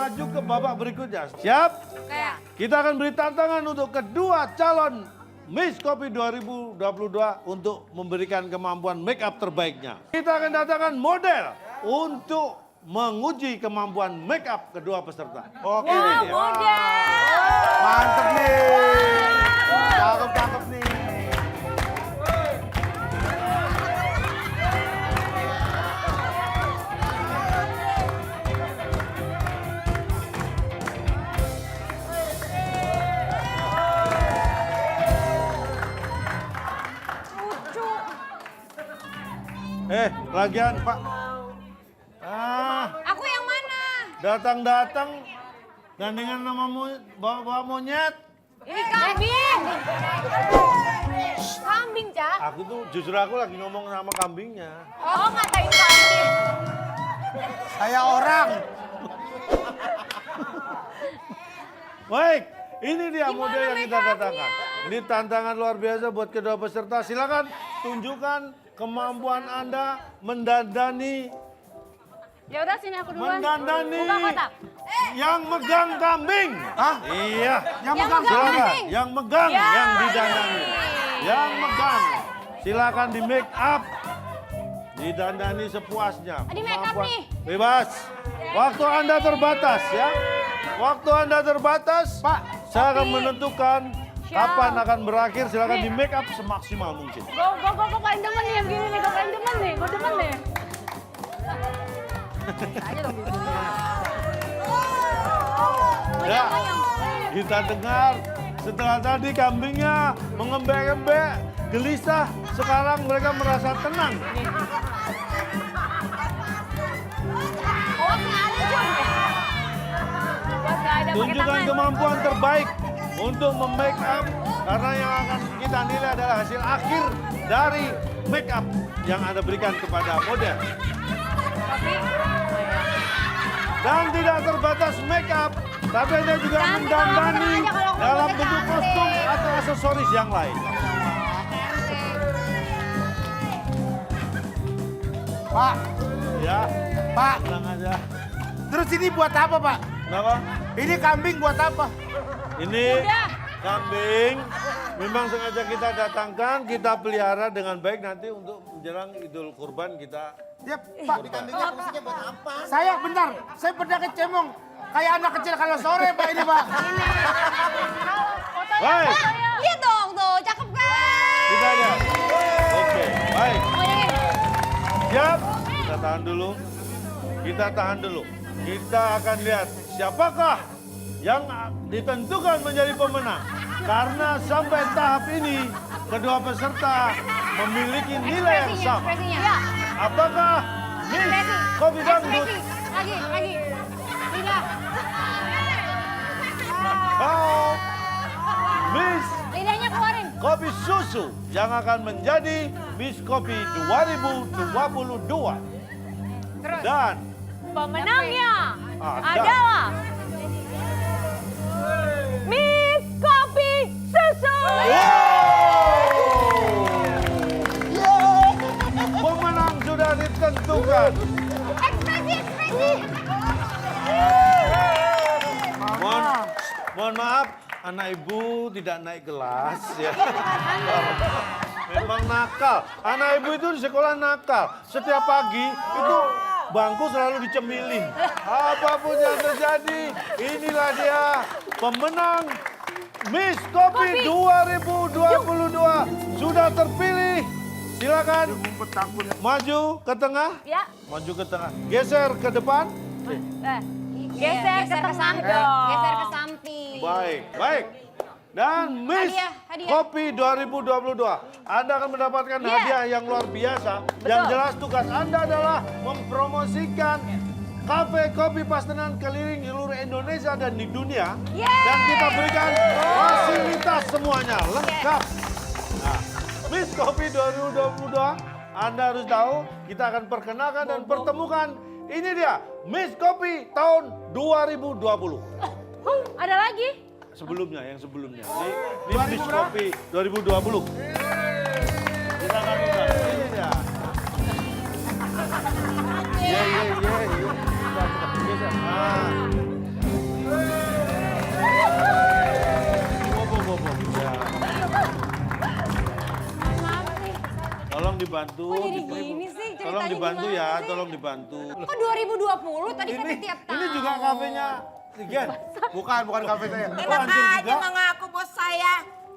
maju ke babak berikutnya. Siap? Kayak. Kita akan beri tantangan untuk kedua calon Miss Kopi 2022 untuk memberikan kemampuan make up terbaiknya. Kita akan datangkan model untuk menguji kemampuan make up kedua peserta. Oke. Wah, ini. model. Mantep nih. Cakep nih. Lucu. Lagian Pak. Aku yang mana? Datang-datang gandengan nama bawa monyet. Ini kambing. Kambing, Cak. Aku tuh justru aku lagi ngomong sama kambingnya. Oh, ngatain kambing. Saya orang. Baik, ini dia Gimana model yang kita make datangkan. Ini tantangan luar biasa buat kedua peserta. Silakan tunjukkan kemampuan Anda mendandani Ya udah sini aku duluan. mendandani Buka kotak. yang megang kambing. Hah? Iya. Yang Yang megang megang Silakan, kambing. yang megang, Ya, yang didandani. Yang megang, silakan di make up. Didandani sepuasnya. Di make up Kemampuan- nih. Bebas. Waktu Anda terbatas ya. Waktu Anda terbatas, Pak, saya akan tapi- menentukan Siap. kapan akan berakhir. Silakan Nih. di make up semaksimal mungkin. Gue paling demen nih yang gini nih. Gue paling demen nih. Gue demen nih. Aja dong. Ya, kita dengar setelah tadi kambingnya mengembek-embek, gelisah, sekarang mereka merasa tenang. Oh, nggak ada Jun. Buat nggak ada pakai Tunjukkan tangan. kemampuan terbaik untuk memake up karena yang akan kita nilai adalah hasil akhir dari make up yang Anda berikan kepada model. Tapi, Dan tidak terbatas make up, tapi Anda juga Cantik mendandani kalau aja, kalau dalam ngomongnya bentuk cantik. kostum atau aksesoris yang lain. Pak, Ya, Pak. tenang aja. Terus ini buat apa, Pak? Kenapa? Ini kambing buat apa? Ini Udah. kambing memang sengaja kita datangkan, kita pelihara dengan baik nanti untuk menjelang Idul Kurban kita. Ya, Pak. Kambingnya fungsinya buat apa? Saya bentar, saya pernah kecemong. Kayak anak kecil kalau sore, Pak, ini, Pak. Baik, lihat dong tuh, cakep kan? kita lihat. Oke, baik. Oh, ini. Siap? Kita tahan dulu. Kita tahan dulu. Kita akan lihat siapakah yang ditentukan menjadi pemenang. Karena sampai tahap ini, kedua peserta memiliki nilai yang sama. Ekspresinya. Ya. Apakah Miss Ekspresi. Kopi Dangdut Ekspresi. Lagi. Tiga. atau Miss Lidahnya keluarin. Kopi Susu yang akan menjadi Miss Kopi 2022. Terus. Dan Pemenangnya Ada. adalah Miss Kopi Susu. pemenang sudah ditentukan. Ekspresi. Mohon maaf, anak ibu tidak naik kelas ya. Memang nakal. Anak ibu itu di sekolah nakal. Setiap pagi itu bangku selalu dicemilin. Apapun yang terjadi, inilah dia pemenang Miss Kopi 2022 sudah terpilih. Silakan maju ke tengah, Ya. maju ke tengah, geser ke depan. Geser ke tengah dong. Geser ke samping. Baik. Dan Miss Hadiah. Kopi 2022, Anda akan mendapatkan Iya. hadiah yang luar biasa. Yang jelas tugas Anda adalah mempromosikan kafe kopi pastenan keliling seluruh Indonesia dan di dunia. Yeay. Dan kita berikan fasilitas semuanya lengkap. Nah, Miss Kopi 2022, Anda harus tahu, kita akan perkenalkan dan pertemukan. Ini dia, Miss Kopi tahun 2020. Ada lagi? Sebelumnya, yang sebelumnya. Ini Miss Kopi 2020. Kita akan undang. Ini dia. Iya. Nah. dibantu. Kok jadi gini sih ceritanya? Tolong dibantu gimana ya, sih? tolong dibantu. Kok 2020? Tadi kan tiap tahun. Ini juga kafenya Tigen. Bukan kafe saya. Kok Enak hancur aja juga? mengaku bos saya.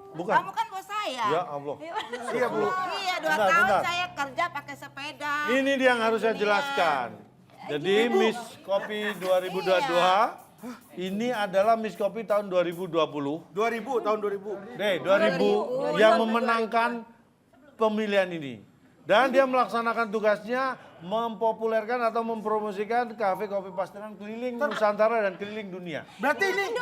Bukan. Kamu kan bos saya. Ya Allah. Iya, Bu. Iya, 2 Bentar, tahun bentar. saya kerja pakai sepeda. Ini dia yang harus saya jelaskan. Jadi Miss Kopi 2022 ini adalah Miss Kopi tahun 2020. 2000, tahun 2000. Deh, 2000 yang memenangkan pemilihan ini. Dan dia melaksanakan tugasnya mempopulerkan atau mempromosikan kafe kopi pasteran keliling Nusantara dan keliling dunia. Berarti ini 22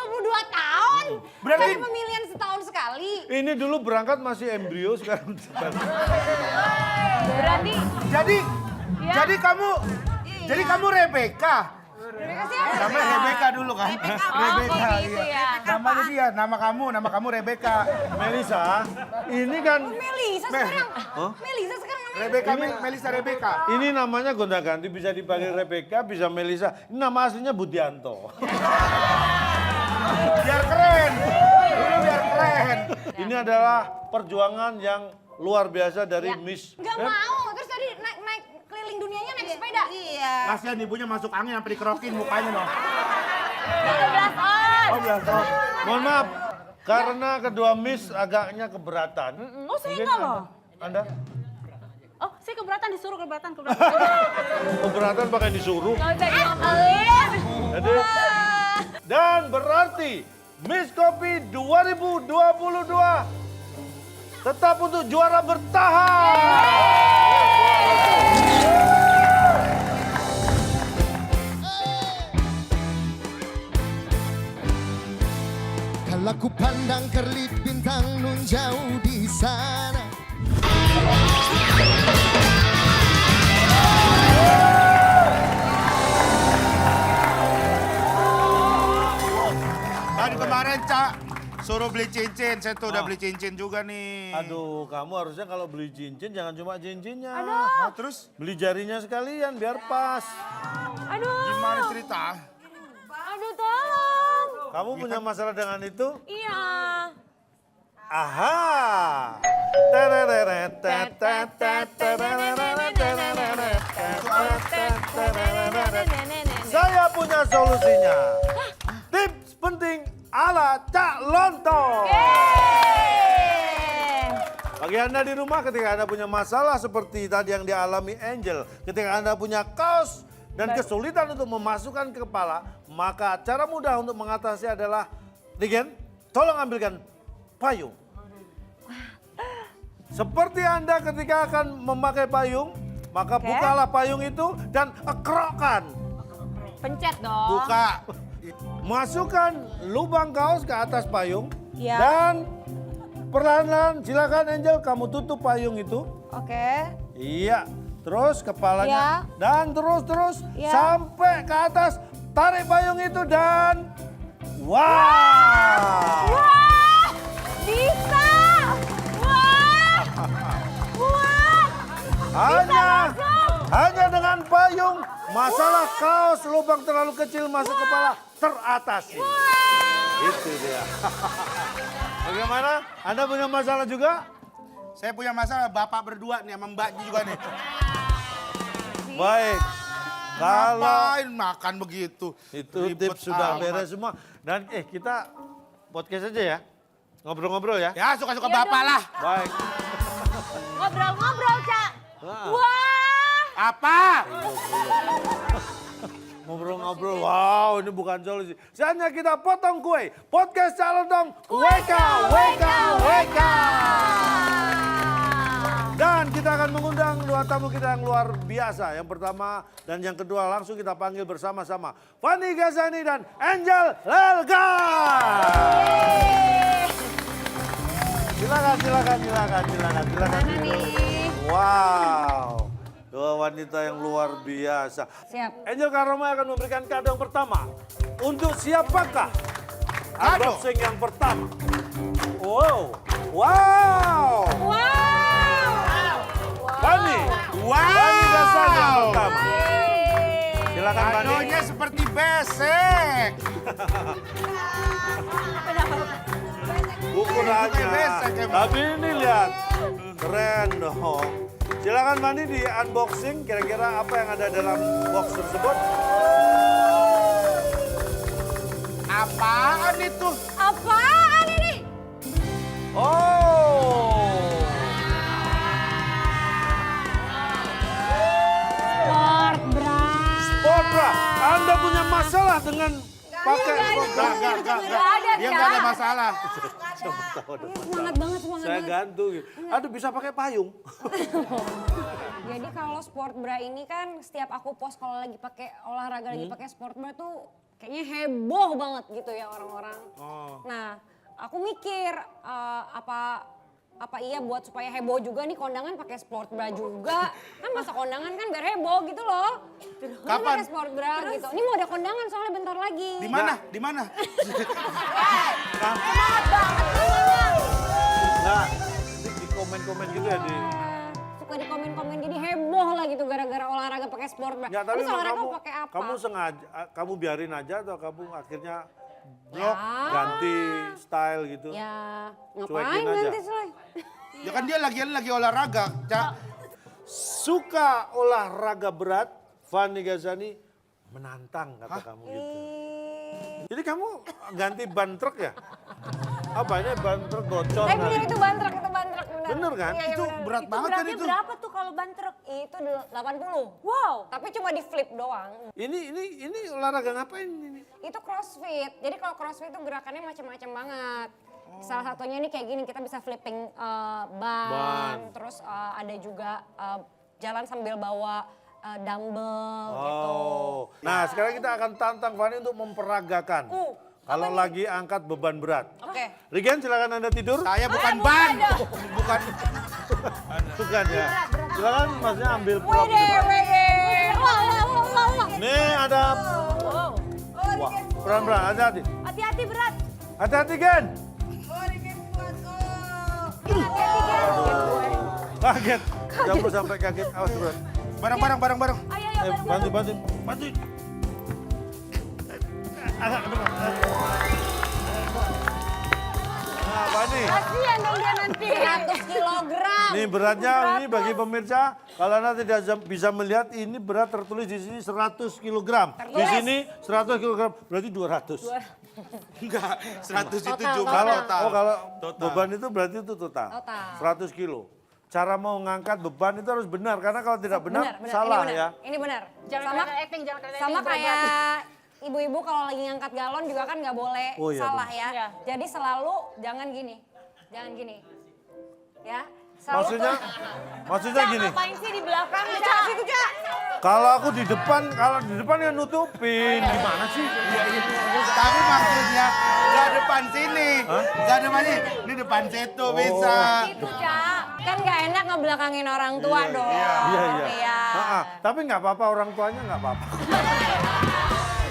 tahun? Berarti- Kan pemilihan setahun sekali. Ini dulu berangkat masih embrio, sekarang Berarti jadi Ya. jadi kamu Rebecca. Rebecca siapa? Namanya Rebecca dulu kan? Rebecca, gitu iya. ya. Namanya dia, nama kamu Rebecca. Melisa, ini kan Melisa sekarang. Melisa sekarang namanya. Rebecca, Melisa Rebecca. ini namanya gonta-ganti, bisa dipanggil Rebecca, bisa Melisa. Ini nama aslinya Budianto. Biar keren. Dulu biar keren. Ini adalah perjuangan yang luar biasa dari Miss. Gak mau, terus tadi naik keliling dunianya naik sepeda. Iya. Kasihan ibunya masuk angin sampai dikerokin mukanya dong. 12 on. Oh, biar keren. Mohon maaf, karena kedua Miss agaknya keberatan. Oh, saya Mungkin enggak loh. Anda Oh, saya keberatan disuruh keberatan. keberatan pakai disuruh. Gak usah diomelin. Jadi, dan berarti Miss Kopi 2022 tetap untuk juara bertahan. Kalau ku pandang kerlip bintang nun jauh di sana. Tadi kemarin, Cak, suruh beli cincin. Saya tuh udah beli cincin juga nih. Aduh, kamu harusnya kalau beli cincin jangan cuma cincinnya. Nah, terus Beli jarinya sekalian biar pas. Aduh, gimana cerita? aduh tolong. Kamu punya masalah dengan itu? Iya. Aha. Saya punya solusinya. Tips penting ala Cak Lontong. Bagi Anda di rumah ketika Anda punya masalah seperti tadi yang dialami Angel, ketika Anda punya kaos dan kesulitan untuk memasukkan ke kepala, maka cara mudah untuk mengatasi adalah, Tigen, tolong ambilkan payung. Seperti Anda ketika akan memakai payung, maka bukalah payung itu dan ekrokkan. Pencet dong. Buka. Masukkan lubang kaos ke atas payung Ya. dan perlahan-lahan silakan Angel kamu tutup payung itu. Oke. Iya, terus kepalanya Ya. dan terus Ya. sampai ke atas. Tarik payung itu dan wow. Wah, bisa. Wah, wah. Hanya dengan payung masalah kaos lubang terlalu kecil masuk kepala teratasi. Itu dia. Bagaimana? Anda punya masalah juga? Saya punya masalah bapak berdua nih sama mbaknya juga nih. Baik. Kalau Ngapain makan begitu? itu Ribet tips sudah amat. beres semua. Dan kita podcast aja ya. Ngobrol-ngobrol ya. Ya suka-suka bapak lah. Baik. Ngobrol-ngobrol, Cak. Nah, Wah. Apa? ngobrol-ngobrol. Wow, ini bukan solusi. Saatnya kita potong kue. Podcast Calon Dong. WK. Dan kita akan mengundang dua tamu kita yang luar biasa. Yang pertama dan yang kedua langsung kita panggil bersama-sama. Fanny Ghazani dan Angel Lelga. Silakan. Wow, dua wanita yang luar biasa. Siap. Angel Karoma akan memberikan kado yang pertama. Untuk siapakah unboxing yang pertama? Wow. Fanny. Fanny Ghazani yang pertama. Silakan Fanny. Kadonya seperti besek. Ukurannya. Besek emang. Tapi ini lihat. Keren dong. Silakan Fani di unboxing kira-kira apa yang ada dalam box tersebut. Apaan itu? Apaan ini? Oh. Sport bra. Sport bra. Anda punya masalah dengan pakai sport bra? Enggak. ada, Dia nggak ada masalah. Semangat banget, semangat Saya banget. gantung. Aduh bisa pakai payung. Jadi kalau sport bra ini kan setiap aku post kalau lagi pakai olahraga lagi pakai sport bra tuh kayaknya heboh banget gitu ya orang-orang. Nah, aku mikir apa iya buat supaya heboh juga nih kondangan pakai sport bra juga. Kan masa kondangan kan biar heboh gitu loh. Kapan? Pakai sport bra gitu. Ini mau ada kondangan soalnya bentar lagi. Di mana? Di mana? Nah, di komen-komen gitu ya di. Suka di komen-komen jadi heboh lah gitu gara-gara olahraga pakai sport bra. Ya, tapi Terus memang olahraga kamu, pakai apa? kamu sengaja, kamu biarin aja atau kamu akhirnya blok, Ya. ganti style gitu? Ya, Cuekin ngapain aja. nanti Shay? Ya kan dia lagi olahraga. Suka olahraga berat, Fani Ghazani menantang kata kamu gitu. Jadi kamu ganti ban truk ya? Apa ini ban truk gocor? Tapi bener kali? itu bantrak bener. Bener kan? Iya, Itu bener. berat banget kan itu. Berapa tuh kalau ban truk? Itu 80. Wow. Tapi cuma di flip doang. Ini olahraga ngapain ini? Itu crossfit. Jadi kalau crossfit itu gerakannya macam-macam banget. Salah satunya ini kayak gini, kita bisa flipping ban. Terus ada juga jalan sambil bawa dumbbell gitu. Oh. Nah sekarang kita akan tantang Fani untuk memperagakan. Kalau lagi angkat beban berat. Oke. Rigen silakan Anda tidur. Saya bukan ban. Bukan. Bukan ya. Silakan Masnya ambil prop. Wede. Wah. Nih ada. Wah, pelan-pelan, hati-hati. Hati-hati berat. Hati-hati Gen. Kaget. Jambul sampai kaget. Awas berat. Bareng. Ayo, Bantu. Agak ke depan. Nah, Fani. Kasihan dong dia nanti. 100 kilogram. Ini beratnya ini bagi pemirsa, kalau Anda tidak bisa melihat ini berat tertulis di sini 100 kg. Di sini 100 kg berarti 200. Enggak, 100 itu Total, jumlah total. Oh kalau Total. beban itu berarti itu total. Total. 100 kilo. Cara mau ngangkat beban itu harus benar karena kalau tidak benar, salah ini benar. ya. Ini benar. Jangan Sama kelihatan acting, jangan kelihatan sama acting, kayak ibu-ibu kalau lagi ngangkat galon juga kan nggak boleh Oh, iya, salah benar. ya. Iya. Jadi selalu jangan gini. Ya. Selalu Maksudnya gini. Ngapain sih di belakang? Cak, situ, Cak. Kalau di depan ya nutupin. Gimana sih? Tapi maksudnya nggak depan sini. Nggak depan sini. Ini depan situ bisa. Itu, Cak. Kan nggak enak ngebelakangin orang tua dong. Iya. Tapi nggak apa-apa orang tuanya nggak apa-apa.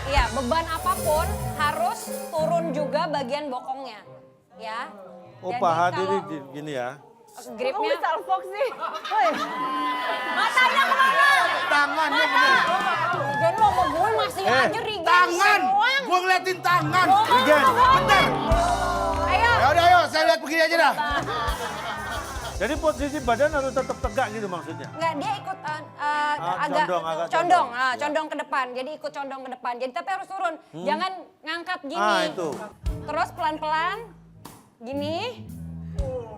Iya, beban apapun harus turun juga bagian bokongnya. Ya. Oh Jadi paha kalau diri gini ya. gripnya Salfok sih. Woi. Matanya kemana? Tangannya bener. Jadi lo sama gue masih aja Rigen. Tangan. doang. Gua ngeliatin tangan. Rigen. Bentar. Ayo. Ya udah ayo, saya lihat begini aja dah. Jadi posisi badan harus tetap tegak gitu maksudnya. Enggak, dia ikut agak agak condong, condong. condong ke depan. Jadi ikut condong ke depan. Jadi tapi harus turun. Jangan ngangkat gini. Itu. Terus pelan-pelan gini.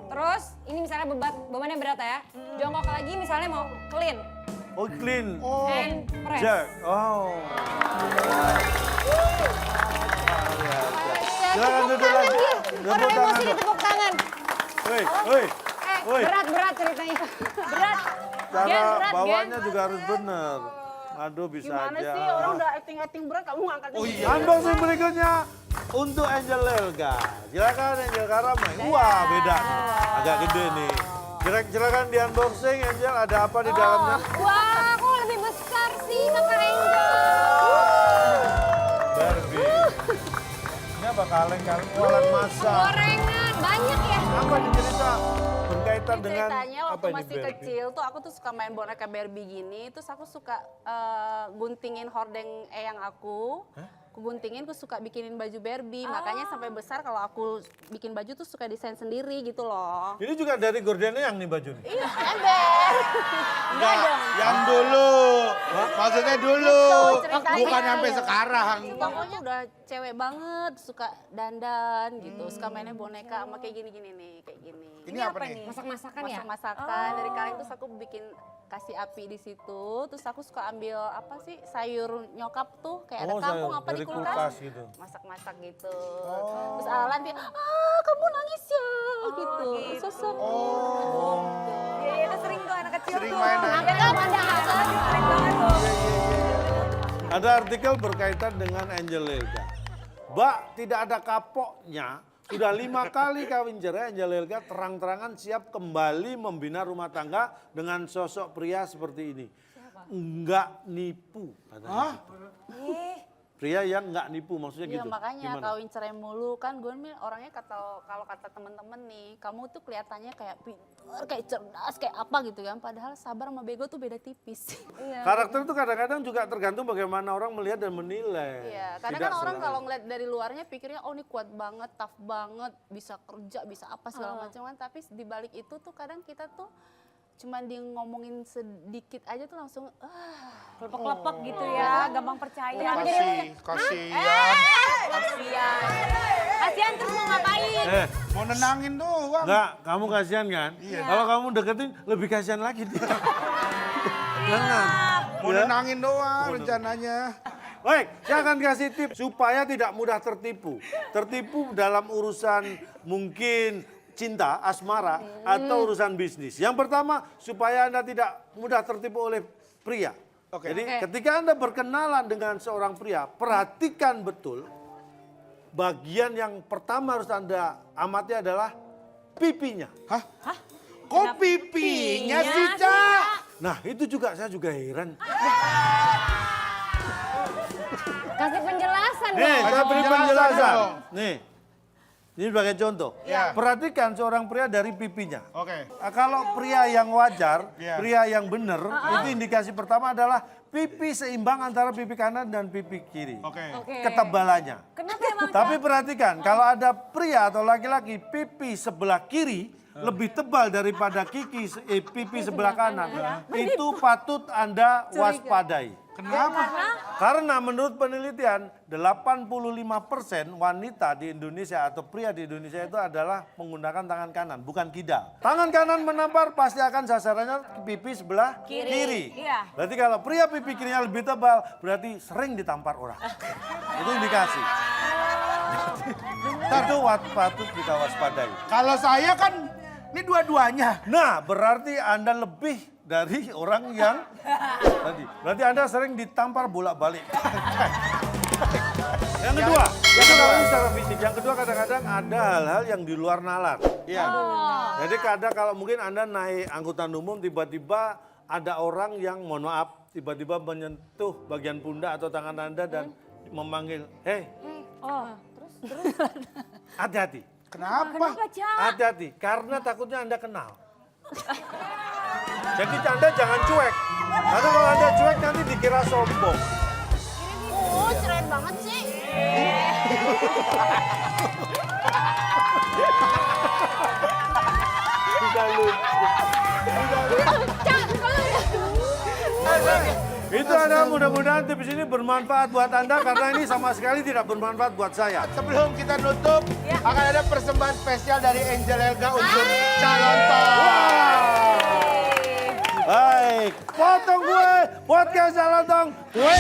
Terus ini misalnya bebannya berat ya. Jongkok lagi misalnya mau clean. Oh clean. And press. Jack. Oh. Silakan duduk lagi. Orang Tepuk tangan emosi dong. ditepuk tangan. Woi. Berat ceritanya. Berat. Cara berat, bawanya juga harus benar. Aduh bisa Gimana aja. sih orang udah acting berat kamu ngangkat. Oh iya. Unboxing berikutnya untuk Angel Elga. Silakan Angel Karamai. Wah beda nih. Agak gede nih. Silakan di unboxing Angel ada apa di dalamnya? Wah, kok lebih besar sih kakak Angel. Barbie. Ini apa kaleng-kaleng alat masak? Gorengan, banyak ya. Apa nih cerita berkaitan dengan Ceritanya waktu apa ini masih Barbie? kecil tuh aku tuh suka main boneka Barbie gini. Terus aku suka guntingin hordeng eyang aku. guntingin, aku suka bikinin baju Barbie. Makanya sampai besar kalau aku bikin baju tuh suka desain sendiri gitu loh. Ini juga dari Gordiana yang nih baju nih. Iya, ember. Enggak, yang dulu. Maksudnya dulu. ceritanya. Bukan sampai sekarang. Pokoknya udah cewek banget, suka dandan gitu, suka mainnya boneka sama kayak gini-gini nih, kayak gini. Ini apa nih? Masak-masakan ya? Masak-masakan dari kaleng, terus aku bikin kasih api di situ, terus aku suka ambil apa sih sayur nyokap tuh kayak ada Oh, kangkung sayur apa di dari kulkas, kulkas gitu. masak-masak gitu. Terus Alan dia, kamu nangis ya gitu, sosok. Iya, itu sering tuh anak kecil Sering tuh. mainan. Ada kan ada sering banget tuh. Ada artikel berkaitan dengan Angel Elga. Mbak, tidak ada kapoknya. Sudah 5 kali kawin cerai, Angel Elga terang-terangan siap kembali membina rumah tangga dengan sosok pria seperti ini. Enggak nipu. katanya. Pria yang enggak nipu, maksudnya Iya gitu. makanya Gimana? kawin cerai mulu kan gue nih orangnya kalau kata temen-temen nih, kamu tuh kelihatannya kayak pintar, kayak cerdas, kayak apa gitu kan. Padahal sabar sama bego tuh beda tipis. Karakter itu kadang-kadang juga tergantung bagaimana orang melihat dan menilai. Iya, kadang Tidak kan orang selalu. kalau ngeliat dari luarnya pikirnya oh ini kuat banget, tough banget, bisa kerja, bisa apa segala macam kan. Tapi di balik itu tuh kadang kita tuh cuman dia ngomongin sedikit aja tuh langsung Lepek-lepek gitu ya, gampang percaya. Kasihan. Kasihan terus mau ngapain? Mau nenangin doang. Enggak, kamu kasihan kan? Kalau kamu deketin lebih kasihan lagi dia. Jangan. Mau nenangin doang rencananya. Baik, saya akan kasih tips supaya tidak mudah tertipu. Tertipu dalam urusan mungkin cinta, asmara, atau urusan bisnis. Yang pertama, supaya Anda tidak mudah tertipu oleh pria. Oke. Jadi ketika Anda berkenalan dengan seorang pria, perhatikan betul bagian yang pertama harus Anda amati adalah pipinya. Hah? Kok pipinya sih, Cak? Nah, itu juga saya juga heran. Kasih penjelasan Nih, dong. saya beri penjelasan penjelasan. dong. Nih, ini sebagai contoh. Ya. Perhatikan seorang pria dari pipinya. Oke. Nah, kalau pria yang wajar, Iya. pria yang benar, itu indikasi pertama adalah pipi seimbang antara pipi kanan dan pipi kiri. Oke. Ketebalannya. Kenapa emang? Tapi perhatikan, kalau ada pria atau laki-laki pipi sebelah kiri lebih tebal daripada pipi sebelah kanan, itu patut Anda waspadai. Kenapa? Karena menurut penelitian 85% wanita di Indonesia atau pria di Indonesia itu adalah menggunakan tangan kanan, bukan kidal. Tangan kanan menampar pasti akan sasarannya pipi sebelah kiri. Iya. Berarti kalau pria pipi kirinya lebih tebal, berarti sering ditampar orang. Itu indikasi. Itu patut kita waspadai. Kalau saya kan ini dua-duanya. Nah, berarti Anda lebih dari orang yang tadi. Berarti Anda sering ditampar bolak-balik. Yang kedua, itu kalau secara fisik. Yang kedua kadang-kadang ada hal-hal yang di luar nalar. Iya. Jadi kadang kalau mungkin Anda naik angkutan umum tiba-tiba ada orang yang mohon maaf tiba-tiba menyentuh bagian pundak atau tangan Anda dan memanggil, "Hei, Terus? hati-hati." Kenapa? Hati-hati, karena takutnya Anda kenal. Jadi Anda jangan cuek. Karena kalau Anda cuek nanti dikira sombong. keren banget sih. Tidak lucu. Itu Anda mudah-mudahan tips ini bermanfaat buat Anda karena ini sama sekali tidak bermanfaat buat saya. Sebelum kita nutup, akan ada persembahan spesial dari Angel Elga untuk calon Baik, potong gue, podcast Calon Tong, gue